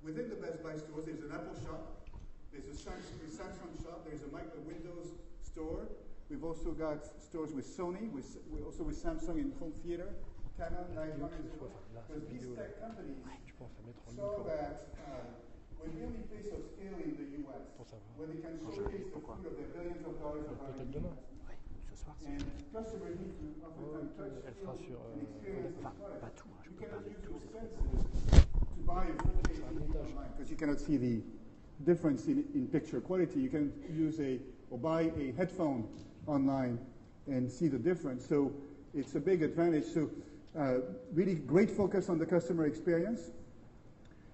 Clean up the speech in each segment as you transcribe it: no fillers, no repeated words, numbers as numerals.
within the Best Buy stores, there's an Apple shop, there's a Samsung shop, there's a Windows store. We've also got stores with Sony, also with Samsung in home theater, Canon, Nikon, and so on. Because these tech companies saw that we're the only place of scale in the U.S. where they can showcase the fruit of their billions of dollars of R&D. And customers need to oftentimes touch, feel, and experience the product. You cannot use your senses to buy a 4K TV online because you cannot see the difference in picture quality. You can use or buy a headphone online and see the difference. So it's a big advantage. So really great focus on the customer experience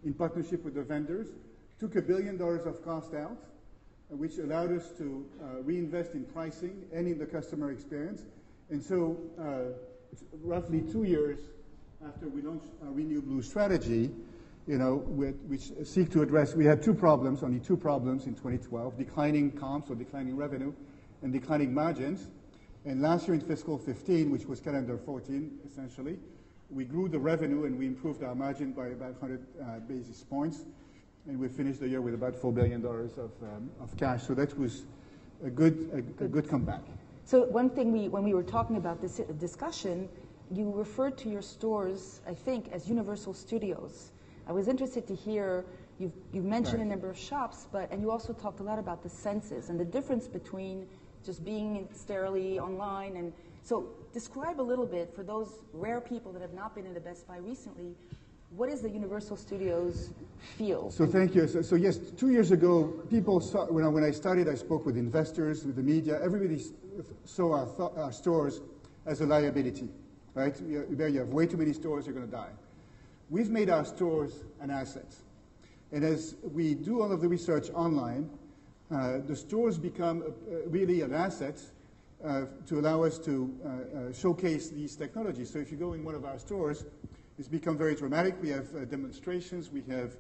in partnership with the vendors. Took $1 billion of cost out, which allowed us to reinvest in pricing and in the customer experience. And so roughly 2 years after we launched our Renew Blue strategy, which seek to address, we had only two problems in 2012, declining comps or declining revenue and declining margins. And last year in fiscal 15, which was calendar 14, essentially, we grew the revenue and we improved our margin by about 100 basis points. And we finished the year with about $4 billion of cash. So that was a good comeback. So one thing, when we were talking about this discussion, you referred to your stores, I think, as Universal Studios. I was interested to hear, you've mentioned a number of shops, and you also talked a lot about the senses and the difference between just being sterilely online. And so describe a little bit, for those rare people that have not been in the Best Buy recently, what is the Universal Studios feel? So thank you. So yes, 2 years ago, people saw, when I started, I spoke with investors, with the media. Everybody saw our stores as a liability, right? You have way too many stores, you're going to die. We've made our stores an asset. And as we do all of the research online, the stores become really an asset to allow us to showcase these technologies. So if you go in one of our stores, it's become very dramatic. We have demonstrations. We have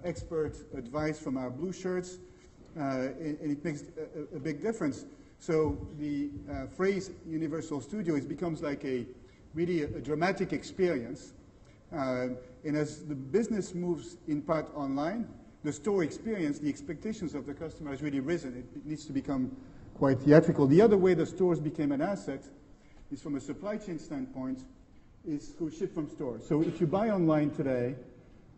expert advice from our blue shirts, and it makes a big difference. So the phrase Universal Studios becomes like really a dramatic experience. And as the business moves in part online, the store experience, the expectations of the customer has really risen. It needs to become quite theatrical. The other way the stores became an asset is from a supply chain standpoint, is who ship from stores. So if you buy online today,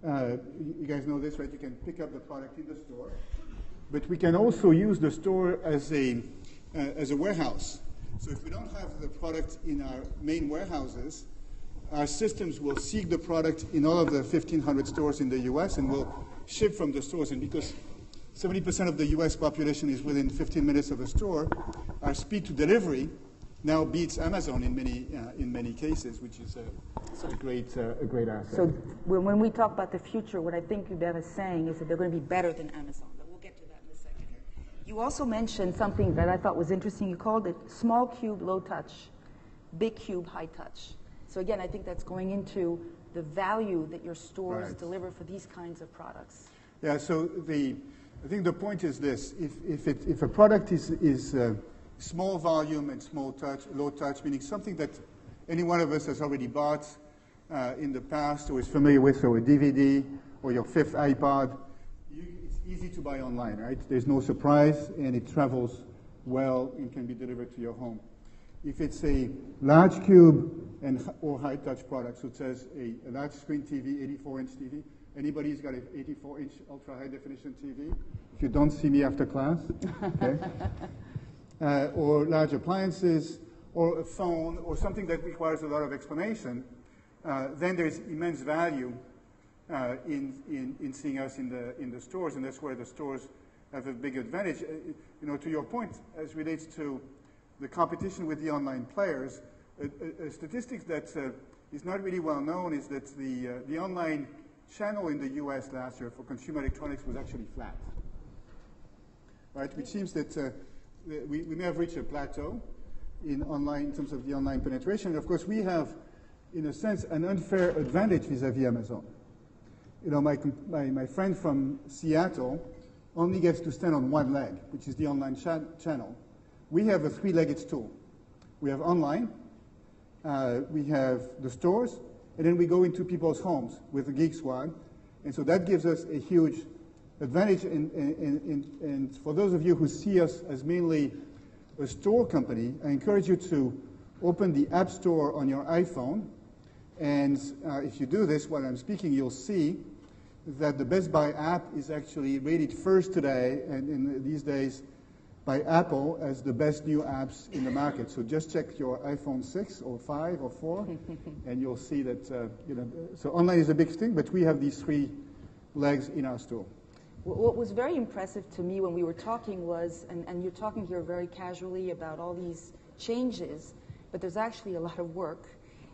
you guys know this, right? You can pick up the product in the store, but we can also use the store as a warehouse. So if we don't have the product in our main warehouses, our systems will seek the product in all of the 1,500 stores in the U.S. and will ship from the stores. And because 70% of the U.S. population is within 15 minutes of a store, our speed to delivery now beats Amazon in many cases, which is a great asset. So when we talk about the future, what I think Hubert is saying is that they're going to be better than Amazon. But we'll get to that in a second. You also mentioned something that I thought was interesting. You called it small cube, low touch, big cube, high touch. So again, I think that's going into the value that your stores deliver for these kinds of products. Yeah. So I think the point is this: if a product is small volume and small touch, low touch, meaning something that any one of us has already bought in the past or is familiar with, so a DVD or your fifth iPod, it's easy to buy online, right? There's no surprise, and it travels well and can be delivered to your home. If it's a large cube or high touch product, such as a large screen TV, 84-inch TV, anybody's got an 84-inch ultra high definition TV? If you don't see me after class, okay? Or large appliances, or a phone, or something that requires a lot of explanation, then there's immense value in seeing us in the stores, and that's where the stores have a big advantage. To your point, as relates to the competition with the online players, a statistic that is not really well known is that the online channel in the U.S. last year for consumer electronics was actually flat, right? Which seems that we may have reached a plateau in terms of the online penetration. And of course, we have, in a sense, an unfair advantage vis-a-vis Amazon. My friend from Seattle only gets to stand on one leg, which is the online channel. We have a three-legged stool. We have online, we have the stores, and then we go into people's homes with the Geek Squad, And so that gives us a huge advantage. And for those of you who see us as mainly a store company, I encourage you to open the App Store on your iPhone. And if you do this while I'm speaking, you'll see that the Best Buy app is actually rated first today, and in these days, by Apple as the best new apps in the market. So just check your iPhone 6 or 5 or 4, and you'll see that, so online is a big thing, but we have these 3 legs in our store. What was very impressive to me when we were talking was, and you're talking here very casually about all these changes, but there's actually a lot of work.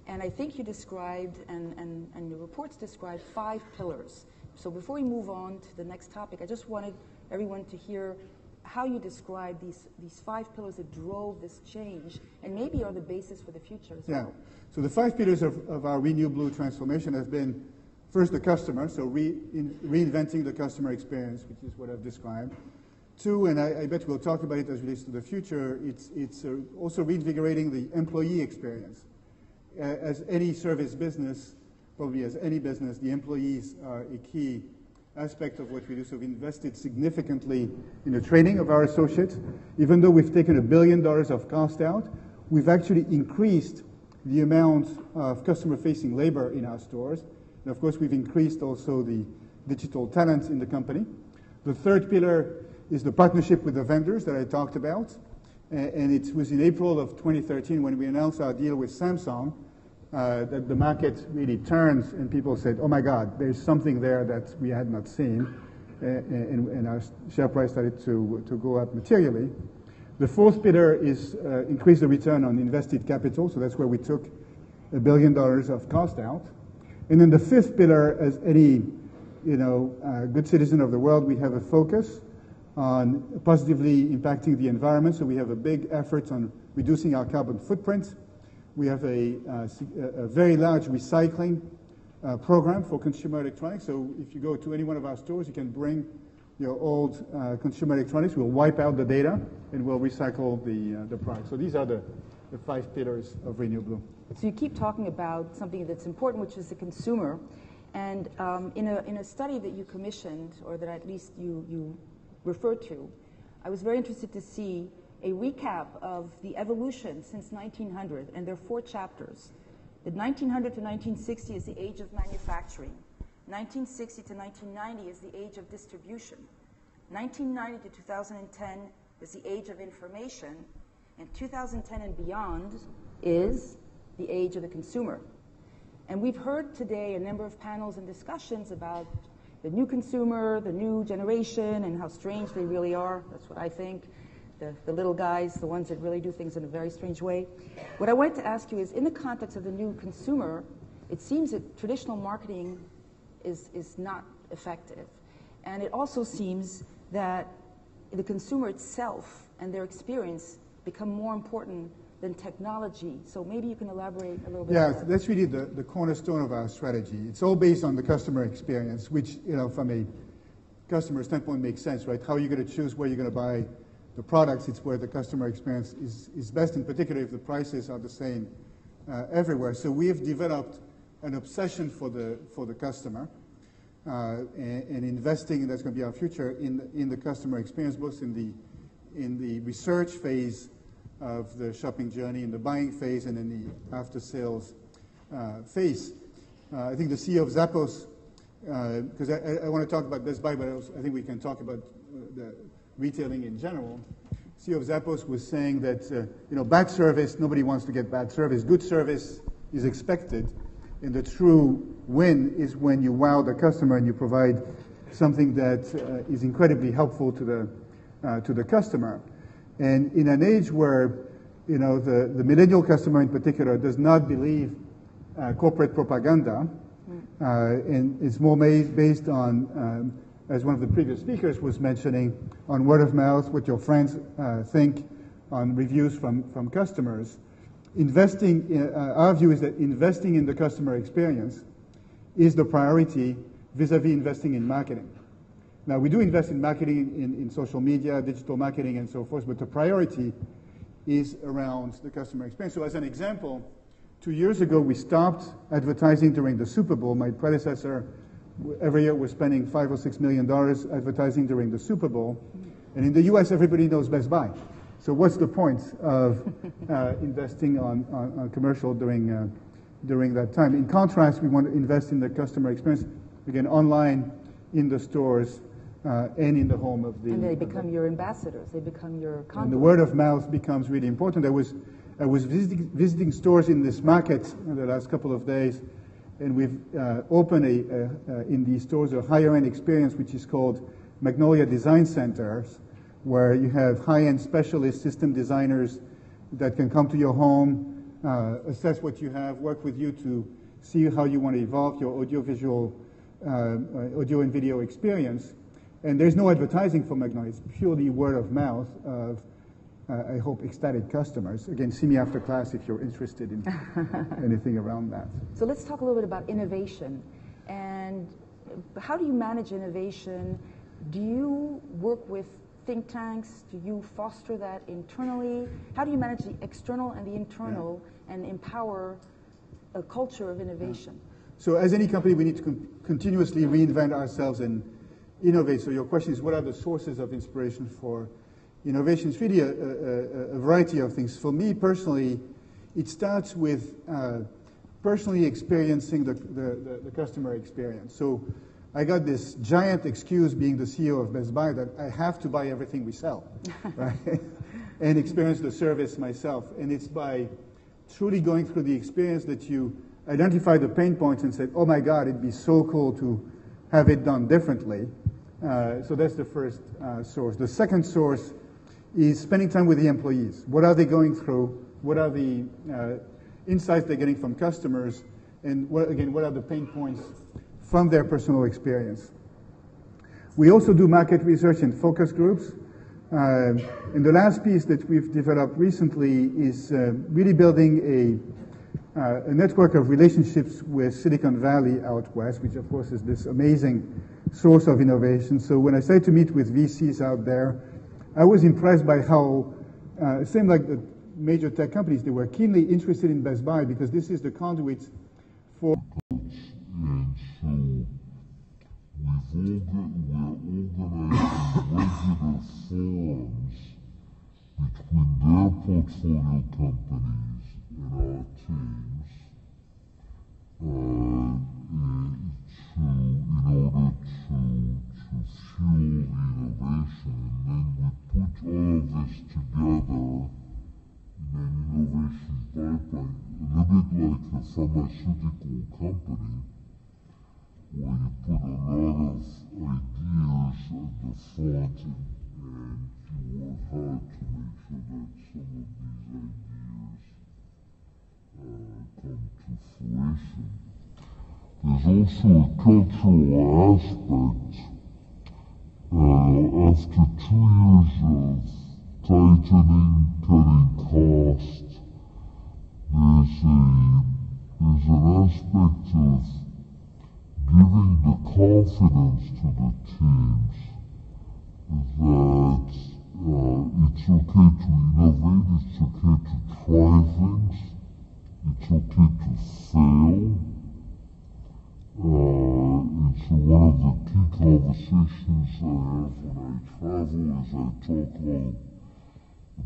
And I think you described, and your reports described 5 pillars. So before we move on to the next topic, I just wanted everyone to hear how you describe these 5 pillars that drove this change, and maybe are the basis for the future as well. So the 5 pillars of our Renew Blue transformation have been, first, the customer, so reinventing the customer experience, which is what I've described. 2, and I bet we'll talk about it as relates to the future, it's also reinvigorating the employee experience. As any service business, probably as any business, the employees are a key aspect of what we do. So we've invested significantly in the training of our associates. Even though we've taken $1 billion of cost out, we've actually increased the amount of customer-facing labor in our stores. And of course, we've increased also the digital talent in the company. The 3rd pillar is the partnership with the vendors that I talked about. And it was in April of 2013 when we announced our deal with Samsung that the market really turned and people said, oh my God, there's something there that we had not seen. And our share price started to go up materially. The 4th pillar is increase the return on invested capital. So that's where we took $1 billion of cost out. And then the 5th pillar, as any good citizen of the world, we have a focus on positively impacting the environment. So we have a big effort on reducing our carbon footprint. We have a very large recycling program for consumer electronics. So if you go to any one of our stores, you can bring your old consumer electronics. We'll wipe out the data and we'll recycle the product. So these are the 5 pillars of Renew Blue. So you keep talking about something that's important, which is the consumer. And in a study that you commissioned, or that at least you referred to, I was very interested to see a recap of the evolution since 1900, and there are 4 chapters. The 1900 to 1960 is the age of manufacturing. 1960 to 1990 is the age of distribution. 1990 to 2010 is the age of information. And 2010 and beyond is the age of the consumer. And we've heard today a number of panels and discussions about the new consumer, the new generation, and how strange they really are. That's what I think. The little guys, the ones that really do things in a very strange way. What I wanted to ask you is, in the context of the new consumer, it seems that traditional marketing is not effective. And it also seems that the consumer itself and their experience become more important than technology. So maybe you can elaborate a little bit. Yeah, that's really the cornerstone of our strategy. It's all based on the customer experience, which, from a customer standpoint makes sense, right? How are you going to choose where you're going to buy the products? It's where the customer experience is best, in particular if the prices are the same everywhere. So we have developed an obsession for the customer and investing, and that's going to be our future, in the customer experience, both in the research phase of the shopping journey, in the buying phase, and in the after-sales phase. I think the CEO of Zappos, because I want to talk about Best Buy, but I think we can talk about the retailing in general. CEO of Zappos was saying that bad service, nobody wants to get bad service. Good service is expected, and the true win is when you wow the customer and you provide something that is incredibly helpful to the customer. And in an age where the millennial customer in particular does not believe corporate propaganda, and it's more based on, as one of the previous speakers was mentioning, on word of mouth, what your friends think, on reviews from customers. Our view is that investing in the customer experience is the priority vis-a-vis investing in marketing. Now, we do invest in marketing in social media, digital marketing, and so forth, but the priority is around the customer experience. So as an example, 2 years ago, we stopped advertising during the Super Bowl. My predecessor every year we're spending $5 or $6 million advertising during the Super Bowl. And in the US, everybody knows Best Buy. So what's the point of investing on commercial during that time? In contrast, we want to invest in the customer experience, again, online, in the stores, and in the home of the... And they become your ambassadors. They become your conduit. And the word of mouth becomes really important. I was visiting stores in this market in the last couple of days, and we've opened in these stores a higher-end experience which is called Magnolia Design Centers, where you have high-end specialist system designers that can come to your home, assess what you have, work with you to see how you want to evolve your audio and video experience. And there's no advertising for Magnolia. It's purely word of mouth of, I hope, ecstatic customers. Again, see me after class if you're interested in anything around that. So let's talk a little bit about innovation. And how do you manage innovation? Do you work with think tanks? Do you foster that internally? How do you manage the external and the internal and empower a culture of innovation? So as any company, we need to continuously reinvent ourselves and innovate. So your question is, what are the sources of inspiration for innovation? It's really a variety of things. For me personally, it starts with personally experiencing the customer experience. So I got this giant excuse being the CEO of Best Buy that I have to buy everything we sell, right? And experience the service myself. And it's by truly going through the experience that you identify the pain points and say, oh my God, it'd be so cool to have it done differently. So that's the first source. The second source is spending time with the employees. What are they going through? What are the insights they're getting from customers? And what are the pain points from their personal experience? We also do market research and focus groups. And the last piece that we've developed recently is really building a network of relationships with Silicon Valley out west, which of course is this amazing source of innovation. So when I started to meet with VCs out there, I was impressed by how, same like the major tech companies, they were keenly interested in Best Buy because this is the conduit for... And so we're organizing regular forums between their portfolio companies and our teams in order to fuel innovation. And then we put all of this together in an innovation pipeline, a little bit like a pharmaceutical company, where you put a lot of ideas at the front and you work hard to make sure that some of these ideas come to fruition. There's also a cultural aspect. After 2 years of cutting costs, there's an aspect of giving the confidence to the teams that it's okay to innovate, it's okay to try things, it's okay to fail. And so one of the key conversations I have when I travel is I talk about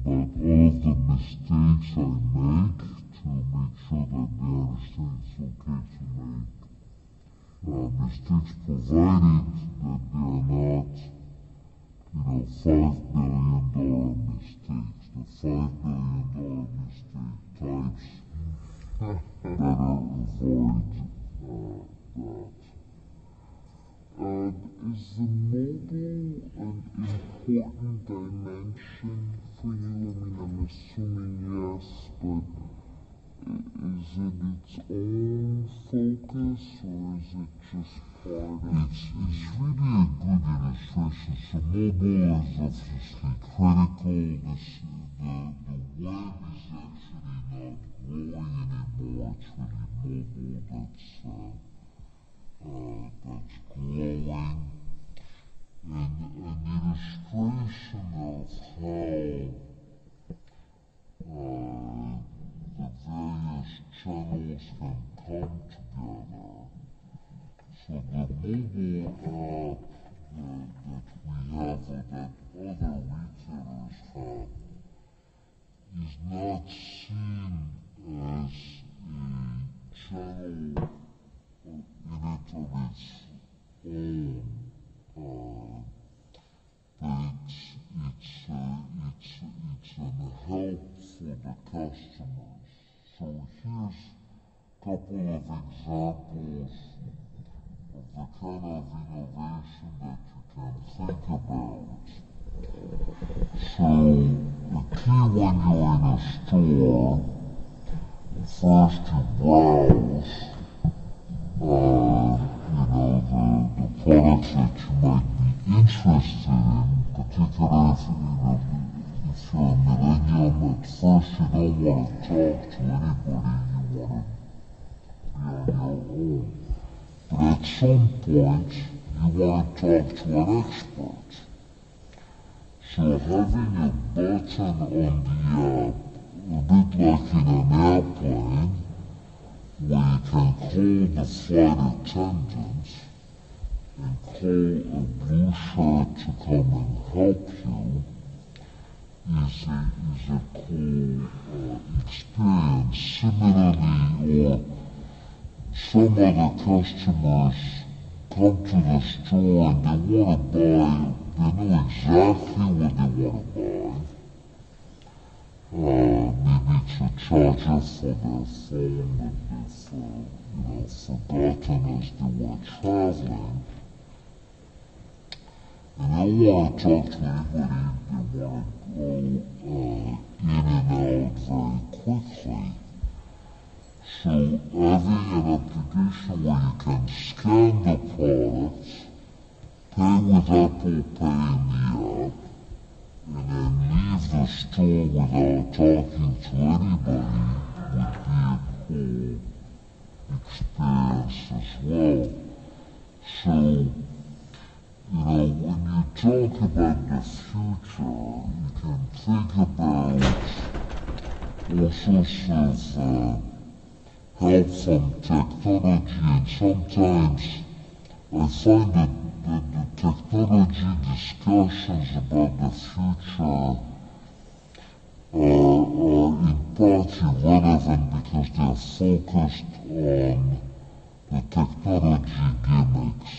all of the mistakes I make to make sure that they understand it's okay to make mistakes, provided that they are not, $5 billion mistakes. The $5 billion mistake types better avoid that. Is the mobile an important dimension for you? I mean, I'm assuming yes, but is it its own focus, or is it just part of it? It's really a good illustration. So mobile is obviously critical. The web is actually not growing anymore. It's really mobile that's growing. And an illustration of how the various channels can come together. So So the mobile app that we have or that other retailers have is not seen as a channel in it of its own, but it's an help for the customers. So here's a couple of examples of the kind of innovation that you can think about. So the key when you're in a store, first you browse, the products that you might be interested in, particularly if you're a millennium. At first you don't want to talk to anybody, you want to be on your own. But at some point, you want to talk to an expert. So having a button on the app, a bit like in an airplane, where you can call the flight attendant and call a blue shirt to come and help you, is a cool experience. Similarly, or some other customers come to the store and they want to buy, they know exactly what they want to buy. Maybe it's a charger for their phone that they've forgotten as they were traveling. And they want to talk to anybody, they want to go in and out very quickly. So having an application where you can scan the products, pay with Apple Pay in the app, and then leave the store without talking to anybody would be a cool experience as well. So, when you talk about the future, you can think about all sorts of help from technology, and sometimes I find that the technology discussions about the future are in part irrelevant because they're focused on the technology gimmicks.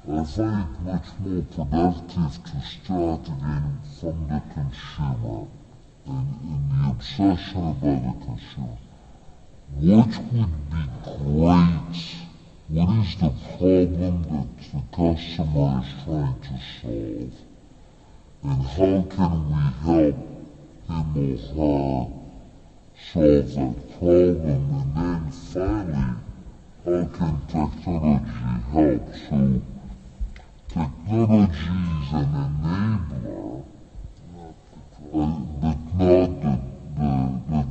I find it much more productive to start again from the consumer and the obsession about the consumer. What would be great? What is the problem that the customer is trying to solve? And how can we help him or her solve that problem? And then finally, how can technology help? So technology is an enabler, but not the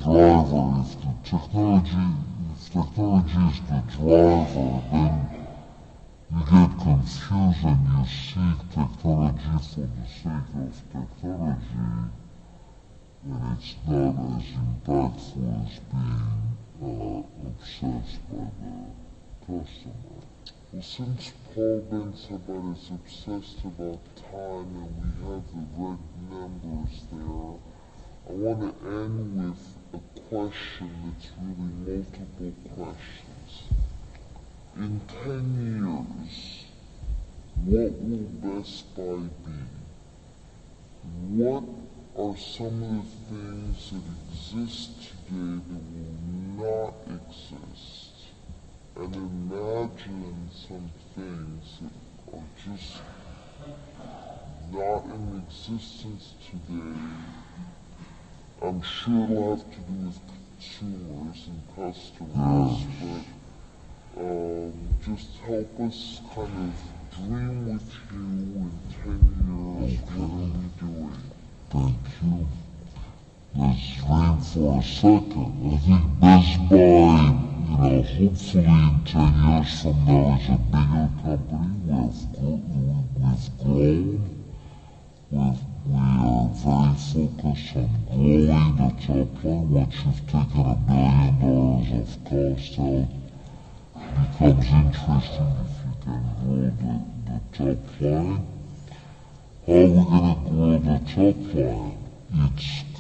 driver. If technology is the driver, then you get confused and you seek technology for the sake of technology, and it's not as impactful as being obsessed by the customer. Well, since Paul Bensabat is obsessed about time and we have the red numbers there, I want to end with a question that's really multiple questions. In 10 years, what will Best Buy be? What are some of the things that exist today that will not exist? And imagine some things that are just not in existence today. I'm sure it'll have to do with consumers and customers, but just help us kind of dream with you in 10 years. What are we doing? Thank you. Let's dream for a second. I think Best Buy, hopefully in 10 years from now is a bigger company. We've grown. We are very focused on growing the top line. Once you've taken $1 billion of cost out, becomes interesting if you can grow the top line. How are we going to grow the top line? It's